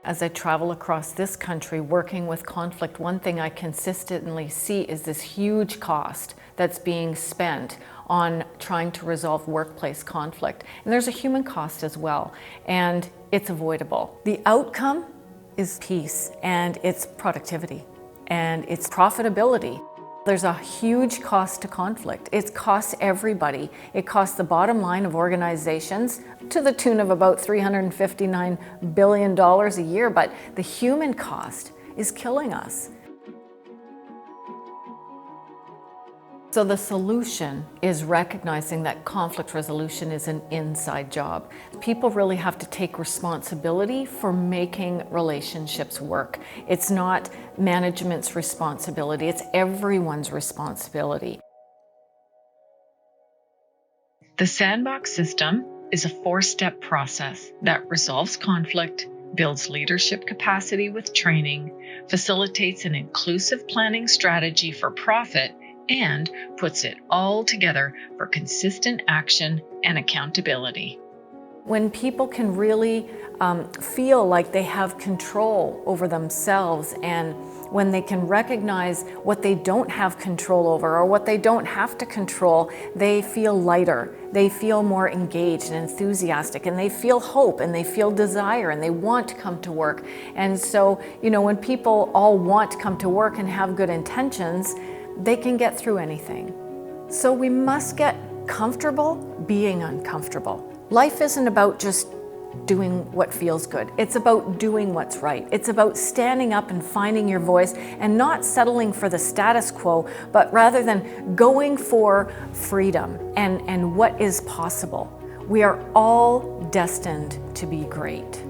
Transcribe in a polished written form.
As I travel across this country working with conflict, one thing I consistently see is this huge cost that's being spent on trying to resolve workplace conflict. And there's a human cost as well, and it's avoidable. The outcome is peace, and it's productivity, and it's profitability. There's a huge cost to conflict. It costs everybody. It costs the bottom line of organizations to the tune of about $359 billion a year, but the human cost is killing us. So the solution is recognizing that conflict resolution is an inside job. People really have to take responsibility for making relationships work. It's not management's responsibility, it's everyone's responsibility. The Sandbox System is a 4-step process that resolves conflict, builds leadership capacity with training, facilitates an inclusive planning strategy for profit, and puts it all together for consistent action and accountability. When people can really feel like they have control over themselves, and when they can recognize what they don't have control over or what they don't have to control, they feel lighter, they feel more engaged and enthusiastic, and they feel hope and they feel desire and they want to come to work. And so, when people all want to come to work and have good intentions, they can get through anything. So we must get comfortable being uncomfortable. Life isn't about just doing what feels good. It's about doing what's right. It's about standing up and finding your voice and not settling for the status quo, but rather than going for freedom and what is possible. We are all destined to be great.